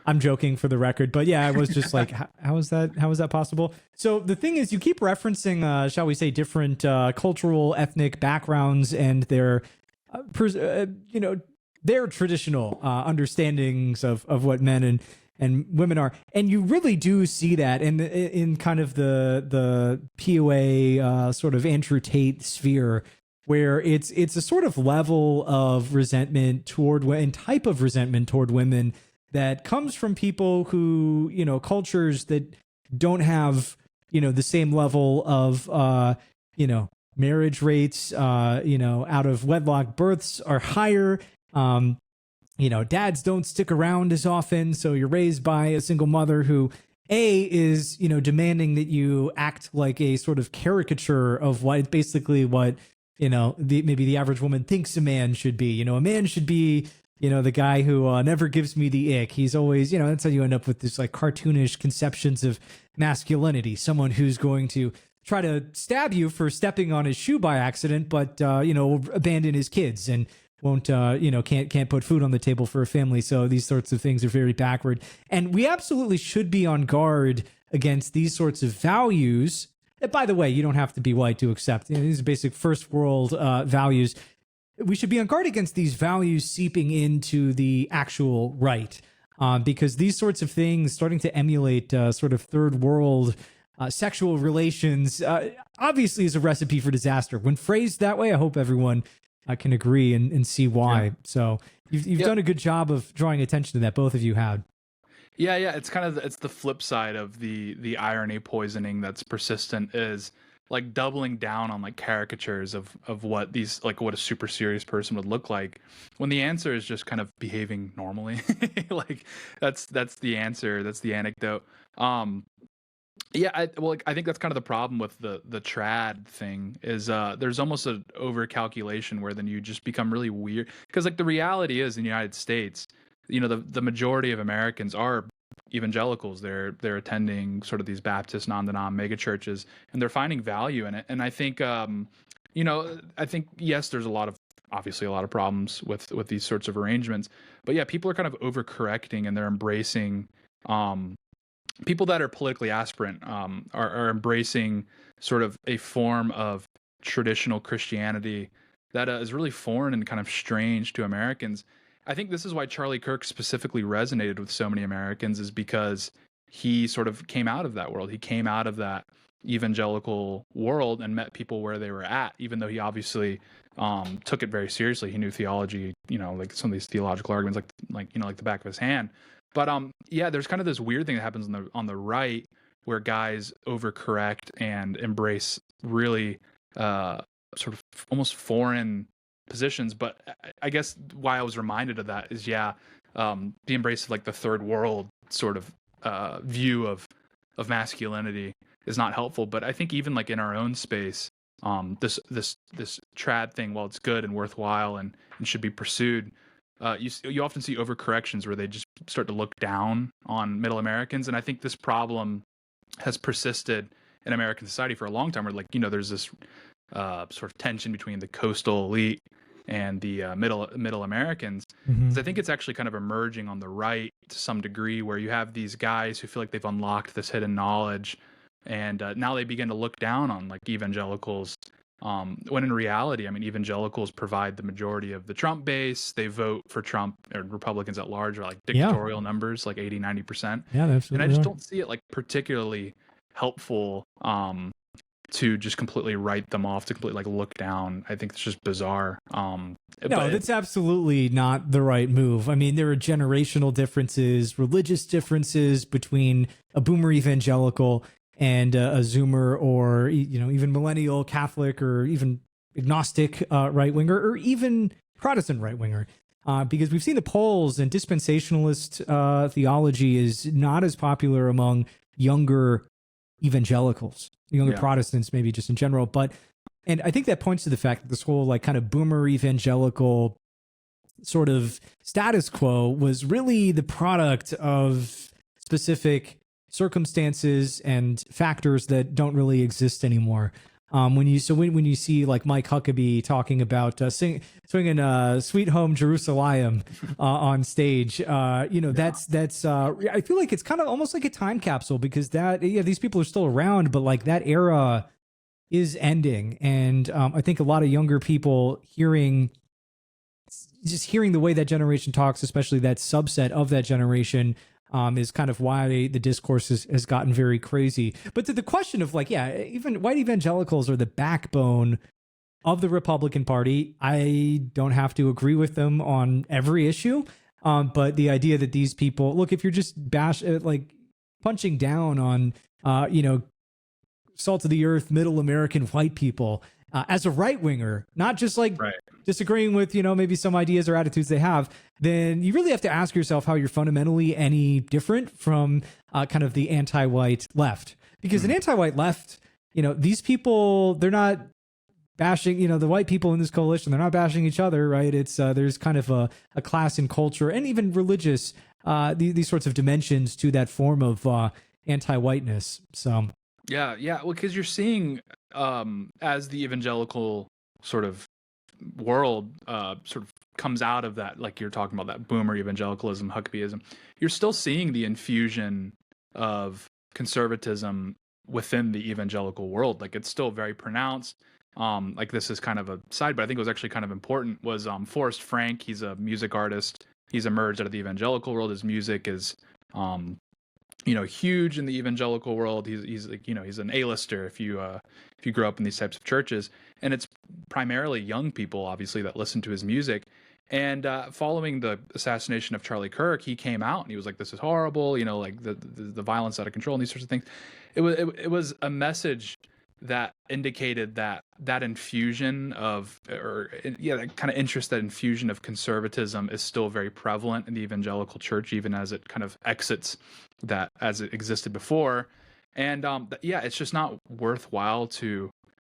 I'm joking for the record, but yeah, I was just like, how is that possible? So the thing is, you keep referencing, shall we say, different cultural, ethnic backgrounds and their, their traditional understandings of what men and women are, and you really do see that in kind of the POA sort of Andrew Tate sphere, where it's a sort of level of resentment toward and type of resentment toward women that comes from people who, cultures that don't have, the same level of, marriage rates, out of wedlock births are higher. Dads don't stick around as often. So you're raised by a single mother who is, demanding that you act like a sort of caricature of maybe the average woman thinks a man should be. A man should be, the guy who never gives me the ick. He's always, that's how you end up with this like cartoonish conceptions of masculinity. Someone who's going to try to stab you for stepping on his shoe by accident, but, abandon his kids and won't, can't put food on the table for a family. So these sorts of things are very backward. And we absolutely should be on guard against these sorts of values. By the way, you don't have to be white to accept. These are basic first world values. We should be on guard against these values seeping into the actual right, because these sorts of things starting to emulate sort of third world sexual relations obviously is a recipe for disaster. When phrased that way, I hope everyone can agree and see why. Yeah. So you've done a good job of drawing attention to that. Both of you have. Yeah. It's it's the flip side of the irony poisoning that's persistent, is like doubling down on like caricatures of what these, like what a super serious person would look like, when the answer is just kind of behaving normally. Like that's the answer. That's the anecdote. I think that's kind of the problem with the trad thing is there's almost an overcalculation where then you just become really weird, because like the reality is in the United States, the majority of Americans are evangelicals. They're attending sort of these Baptist non-denom mega churches, and they're finding value in it. And I think yes, there's obviously a lot of problems with these sorts of arrangements, but yeah, people are kind of overcorrecting and they're embracing people that are politically aspirant are embracing sort of a form of traditional Christianity that is really foreign and kind of strange to Americans. I think this is why Charlie Kirk specifically resonated with so many Americans, is because he sort of came out of that world. He came out of that evangelical world and met people where they were at, even though he obviously took it very seriously. He knew theology, like some of these theological arguments, like the back of his hand. But there's kind of this weird thing that happens on the right, where guys overcorrect and embrace really sort of almost foreign positions. But I guess why I was reminded of that is the embrace of like the third world sort of view of masculinity is not helpful. But I think even like in our own space, this trad thing, while it's good and worthwhile and should be pursued, you often see overcorrections where they just start to look down on middle Americans. And I think this problem has persisted in American society for a long time, where there's this sort of tension between the coastal elite and the middle Americans. Mhm. 'Cause I think it's actually kind of emerging on the right to some degree, where you have these guys who feel like they've unlocked this hidden knowledge, and now they begin to look down on like evangelicals. When in reality, I mean, evangelicals provide the majority of the Trump base. They vote for Trump, or Republicans at large are like Yeah. dictatorial numbers, like 80-90%. Yeah, they And I absolutely just are. don't see it like particularly helpful to just completely write them off, to completely like look down. I think it's just bizarre. No, But that's absolutely not the right move. I mean, there are generational differences, religious differences between a boomer evangelical and a Zoomer, or even millennial Catholic, or even agnostic right winger, or even Protestant right winger. Because we've seen the polls, and dispensationalist theology is not as popular among younger evangelicals, younger Yeah. Protestants, maybe just in general. And I think that points to the fact that this whole like kind of boomer evangelical sort of status quo was really the product of specific circumstances and factors that don't really exist anymore. When you see like Mike Huckabee talking about swinging "Sweet Home Jerusalem" on stage, that's I feel like it's kind of almost like a time capsule, because these people are still around, but like that era is ending, and I think a lot of younger people hearing the way that generation talks, especially that subset of that generation, is kind of why the discourse has gotten very crazy. But to the question of like, yeah, even white evangelicals are the backbone of the Republican Party. I don't have to agree with them on every issue, but the idea that these people, look, if you're just like punching down on, salt of the earth, middle American white people, as a right winger, not just like Right. disagreeing with, maybe some ideas or attitudes they have, then you really have to ask yourself how you're fundamentally any different from kind of the anti-white left. Because an anti-white left, these people, they're not bashing, the white people in this coalition, they're not bashing each other, right? It's there's kind of a class and culture and even religious, these sorts of dimensions to that form of anti-whiteness. So Yeah. Well, because you're seeing as the evangelical sort of world sort of comes out of that, like you're talking about, that boomer evangelicalism, Huckabeeism, you're still seeing the infusion of conservatism within the evangelical world. Like it's still very pronounced. Like this is kind of a side, but I think it was actually kind of important, was Forrest Frank. He's a music artist. He's emerged out of the evangelical world. His music is huge in the evangelical world. He's like, he's an A-lister if you grow up in these types of churches, and it's primarily young people, obviously, that listen to his music. And following the assassination of Charlie Kirk, he came out and he was like, "This is horrible," like the violence out of control and these sorts of things. It was a message that indicated that infusion of, that kind of interest, that infusion of conservatism is still very prevalent in the evangelical church, even as it kind of exits that as it existed before. And it's just not worthwhile to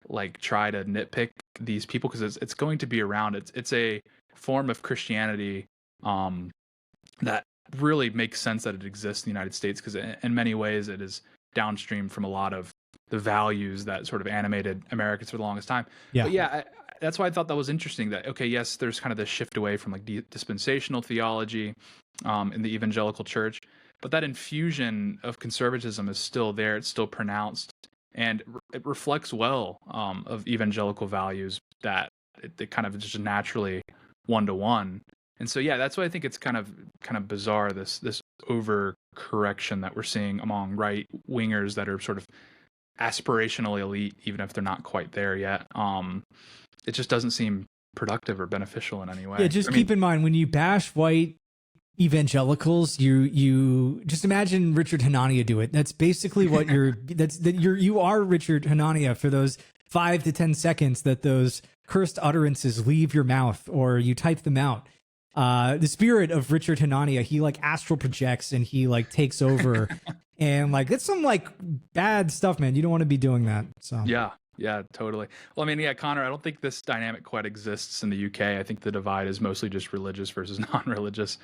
like try to nitpick these people, because it's going to be around. It's a form of Christianity that really makes sense that it exists in the United States, because in many ways it is downstream from a lot of the values that sort of animated Americans for the longest time. Yeah. But that's why I thought that was interesting, that, okay, yes, there's kind of this shift away from like dispensational theology in the evangelical church, but that infusion of conservatism is still there. It's still pronounced, and it reflects well of evangelical values, that it kind of just naturally one-to-one. And so, that's why I think it's kind of bizarre, this overcorrection that we're seeing among right wingers that are sort of aspirational elite, even if they're not quite there yet. It just doesn't seem productive or beneficial in any way. yeah, just keep in mind, when you bash white evangelicals, you just imagine Richard Hanania do it. That's basically what you are Richard Hanania for those 5 to 10 seconds that those cursed utterances leave your mouth, or you type them out. The spirit of Richard Hanania, he like astral projects and he like takes over. And like, that's some like bad stuff, man. You don't want to be doing that. So Yeah, totally. Well, I mean, Connor, I don't think this dynamic quite exists in the UK. I think the divide is mostly just religious versus non-religious.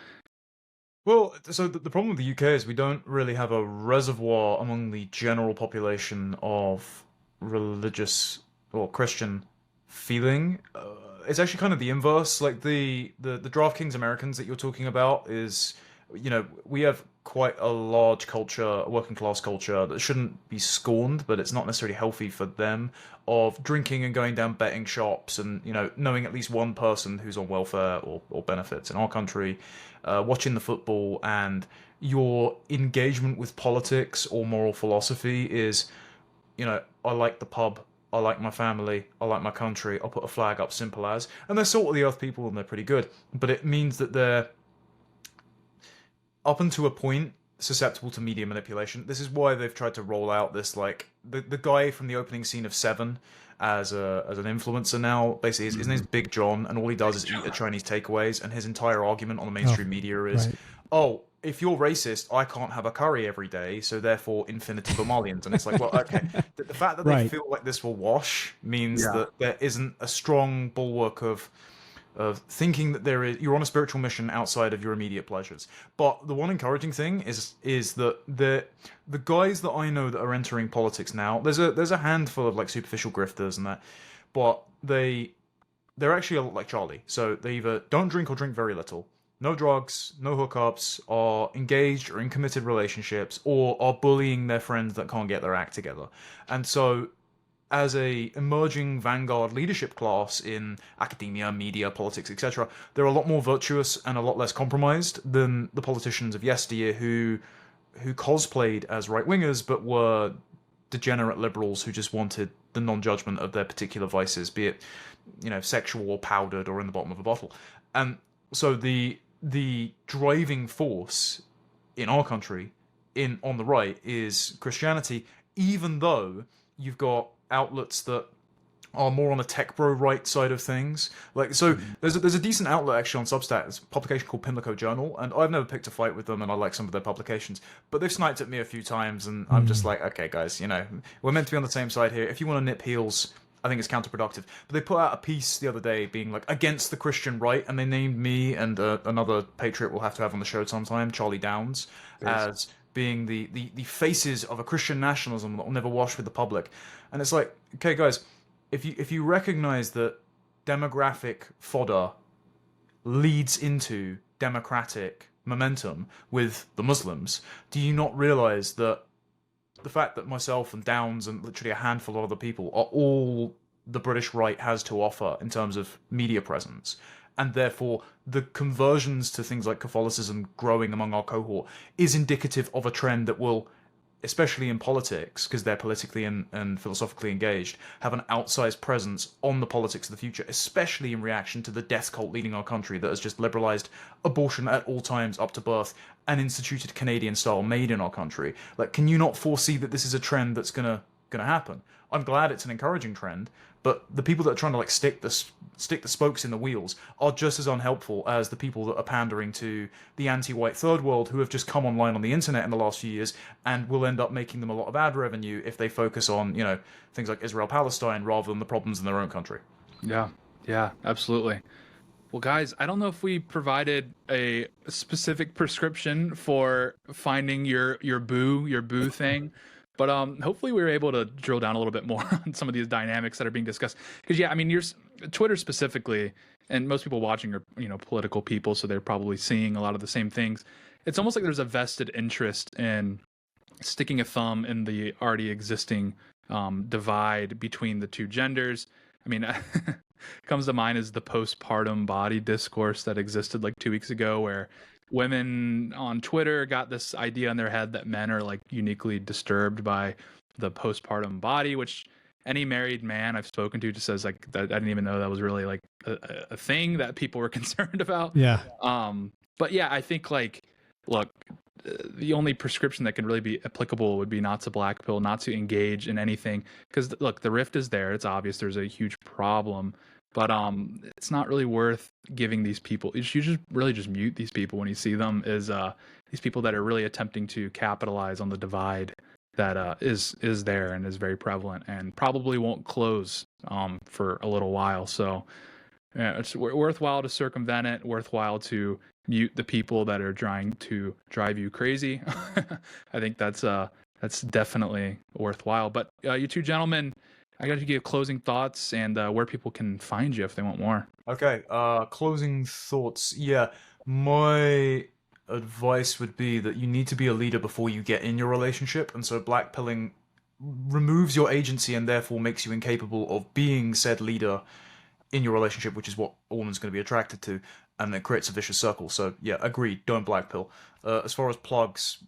Well, so the problem with the UK is we don't really have a reservoir among the general population of religious or Christian feeling. it's actually kind of the inverse. Like the DraftKings Americans that you're talking about is, we have quite a large culture, a working class culture that shouldn't be scorned, but it's not necessarily healthy for them, of drinking and going down betting shops and, knowing at least one person who's on welfare or benefits in our country, watching the football, and your engagement with politics or moral philosophy is, I like the pub, I like my family, I like my country, I'll put a flag up, simple as. And they're salt of the earth people and they're pretty good. But it means that they're, up until a point, susceptible to media manipulation. This is why they've tried to roll out this, like, the guy from the opening scene of Seven as an influencer now. Basically, his name's Big John, and all he does is eat at Chinese takeaways, and his entire argument on the mainstream media is, oh, if you're racist, I can't have a curry every day, so therefore infinity Somalians. And it's like, well, okay. The fact that they feel like this will wash means that there isn't a strong bulwark of thinking that you're on a spiritual mission outside of your immediate pleasures. But the one encouraging thing is that the guys that I know that are entering politics now, there's a handful of like superficial grifters and that, but they're actually a lot like Charlie. So they either don't drink or drink very little, no drugs, no hookups, are engaged or in committed relationships, or are bullying their friends that can't get their act together. And so, as a emerging vanguard leadership class in academia, media, politics, etc., they're a lot more virtuous and a lot less compromised than the politicians of yesteryear who cosplayed as right-wingers but were degenerate liberals who just wanted the non-judgment of their particular vices, be it, sexual or powdered or in the bottom of a bottle. And so the driving force in our country on the right is Christianity, even though you've got outlets that are more on the tech bro right side of things. Like, so there's a decent outlet actually on Substack. It's a publication called Pimlico Journal, and I've never picked a fight with them, and I like some of their publications, but they've sniped at me a few times, and I'm just like, okay guys, we're meant to be on the same side here. If you want to nip heels, I think it's counterproductive. But they put out a piece the other day being like against the Christian right, and they named me and another patriot we'll have to have on the show sometime, Charlie Downs, as being the faces of a Christian nationalism that will never wash with the public. And it's like, okay guys, if you recognize that demographic fodder leads into democratic momentum with the Muslims, do you not realize that the fact that myself and Downs and literally a handful of other people are all the British right has to offer in terms of media presence, and therefore the conversions to things like Catholicism growing among our cohort is indicative of a trend that will, especially in politics, because they're politically and philosophically engaged, have an outsized presence on the politics of the future, especially in reaction to the death cult leading our country that has just liberalized abortion at all times up to birth and instituted Canadian style made in our country. Like, can you not foresee that this is a trend that's gonna happen? I'm glad it's an encouraging trend, but the people that are trying to like stick the spokes in the wheels are just as unhelpful as the people that are pandering to the anti-white third world who have just come online on the internet in the last few years and will end up making them a lot of ad revenue if they focus on, things like Israel-Palestine rather than the problems in their own country. Yeah, absolutely. Well, guys, I don't know if we provided a specific prescription for finding your boo thing. But hopefully we were able to drill down a little bit more on some of these dynamics that are being discussed. Because Twitter specifically, and most people watching are political people, so they're probably seeing a lot of the same things. It's almost like there's a vested interest in sticking a thumb in the already existing divide between the two genders. I mean, comes to mind is the postpartum body discourse that existed like 2 weeks ago, where women on Twitter got this idea in their head that men are like uniquely disturbed by the postpartum body, which any married man I've spoken to just says like that. I didn't even know that was really like a thing that people were concerned about. Yeah. But yeah, I think like, look, the only prescription that can really be applicable would be not to black pill, not to engage in anything. Because look, the rift is there. It's obvious there's a huge problem. But it's not really worth giving these people. You should really just mute these people when you see them as these people that are really attempting to capitalize on the divide that is there and is very prevalent and probably won't close for a little while. So it's worthwhile to circumvent it. Worthwhile to mute the people that are trying to drive you crazy. I think that's definitely worthwhile. But you two gentlemen, I got to give closing thoughts and where people can find you if they want more. Okay, closing thoughts. Yeah, my advice would be that you need to be a leader before you get in your relationship, and so blackpilling removes your agency and therefore makes you incapable of being said leader in your relationship, which is what a woman's going to be attracted to, and it creates a vicious circle. So yeah, agreed, don't blackpill. As far as plugs,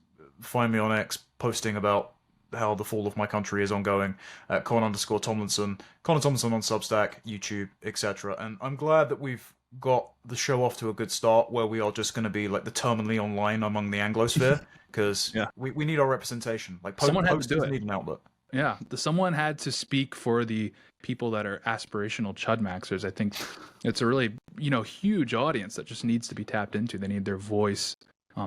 find me on X posting about how the fall of my country is ongoing at Con_Tomlinson, Connor Tomlinson on Substack, YouTube, etc. And I'm glad that we've got the show off to a good start where we are just going to be like the terminally online among the Anglosphere, because we need our representation. Like Someone had to do it. Need an outlet. Yeah, someone had to speak for the people that are aspirational chudmaxers. I think it's a really, huge audience that just needs to be tapped into. They need their voice.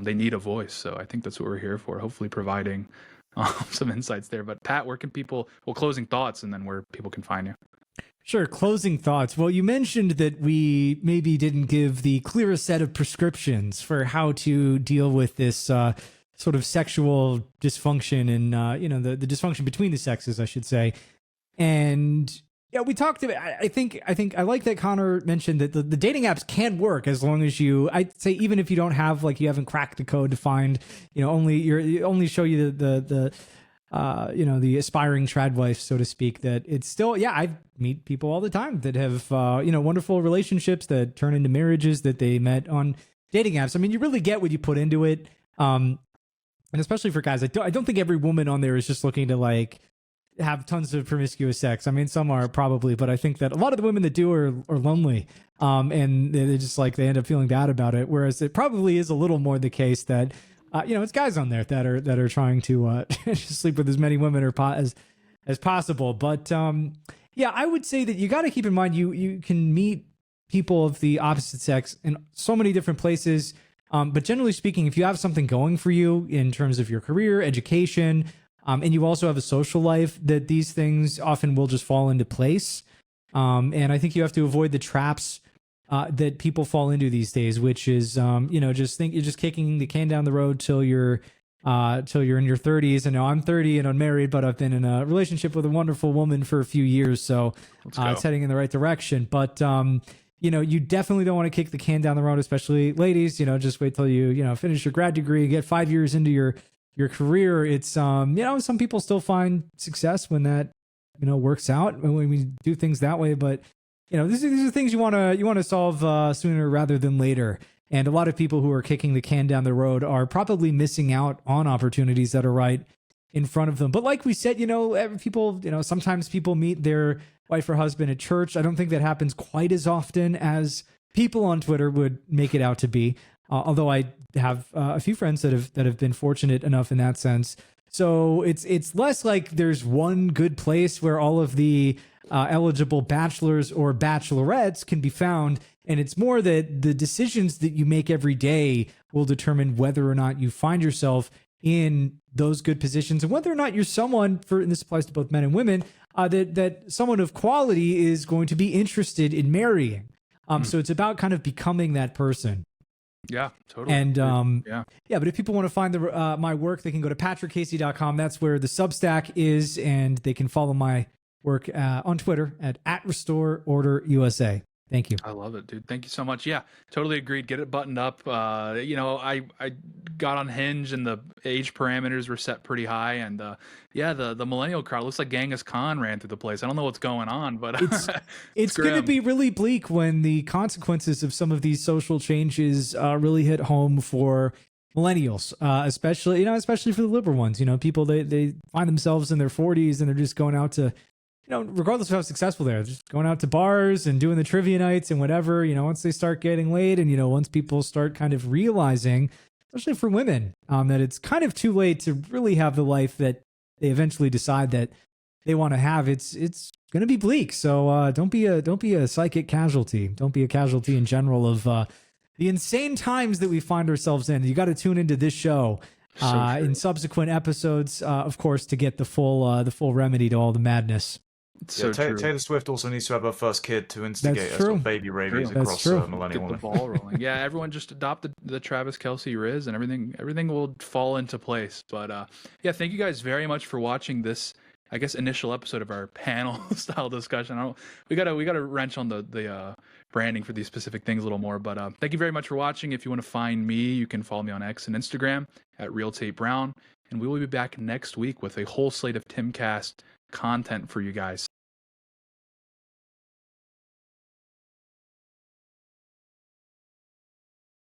They need a voice. So I think that's what we're here for, hopefully providing some insights there. But Pat, where can people, closing thoughts and then where people can find you? Sure. Closing thoughts. Well, you mentioned that we maybe didn't give the clearest set of prescriptions for how to deal with this sort of sexual dysfunction and, the dysfunction between the sexes, I should say. And yeah, we talked about, I think I like that Connor mentioned that the dating apps can work as long as I'd say even if you don't have, like, you haven't cracked the code to find, only show you the aspiring trad wife, so to speak, that it's still, I meet people all the time that have, wonderful relationships that turn into marriages that they met on dating apps. I mean, you really get what you put into it. And especially for guys, I don't think every woman on there is just looking to, like, have tons of promiscuous sex. I mean, some are probably, but I think that a lot of the women that do are lonely. And they just, like, they end up feeling bad about it. Whereas it probably is a little more the case that, it's guys on there that are trying to sleep with as many women as possible. But I would say that you got to keep in mind you can meet people of the opposite sex in so many different places. But generally speaking, if you have something going for you in terms of your career, education, and you also have a social life, that these things often will just fall into place. And I think you have to avoid the traps that people fall into these days, which is, just think you're just kicking the can down the road till you're in your 30s. And now I'm 30 and unmarried, but I've been in a relationship with a wonderful woman for a few years. So it's heading in the right direction. But, you definitely don't want to kick the can down the road, especially ladies. Just wait till you finish your grad degree, get 5 years into your career. It's, some people still find success when that, works out when we do things that way. But, these are things you want to solve sooner rather than later. And a lot of people who are kicking the can down the road are probably missing out on opportunities that are right in front of them. But like we said, people, sometimes people meet their wife or husband at church. I don't think that happens quite as often as people on Twitter would make it out to be. Although I have a few friends that have been fortunate enough in that sense. So it's less like there's one good place where all of the eligible bachelors or bachelorettes can be found. And it's more that the decisions that you make every day will determine whether or not you find yourself in those good positions and whether or not you're someone, and this applies to both men and women, that someone of quality is going to be interested in marrying. So it's about kind of becoming that person. Yeah, totally. And but if people want to find my work, they can go to patrickcasey.com. That's where the Substack is, and they can follow my work on Twitter at @RestoreOrderUSA. Thank you. I love it, dude. Thank you so much. Yeah, totally agreed. Get it buttoned up. I got on Hinge and the age parameters were set pretty high. And the millennial crowd looks like Genghis Khan ran through the place. I don't know what's going on, but it's going to be really bleak when the consequences of some of these social changes really hit home for millennials, especially for the liberal ones. People, they find themselves in their 40s and they're just going out to, regardless of how successful they're just going out to bars and doing the trivia nights and whatever, once they start getting laid and, once people start kind of realizing, especially for women, that it's kind of too late to really have the life that they eventually decide that they want to have, it's going to be bleak. So don't be a psychic casualty. Don't be a casualty in general of the insane times that we find ourselves in. You got to tune into this show in subsequent episodes, of course, to get the full remedy to all the madness. Taylor Swift also needs to have her first kid to instigate a sort of baby rabies across millennial women. Get the ball rolling. Yeah, everyone just adopt the Travis Kelce Riz, and everything will fall into place. But thank you guys very much for watching this I guess, initial episode of our panel style discussion. We gotta wrench on the branding for these specific things a little more. But thank you very much for watching. If you want to find me, you can follow me on X and Instagram at Real Tate Brown, and we will be back next week with a whole slate of Timcast content for you guys.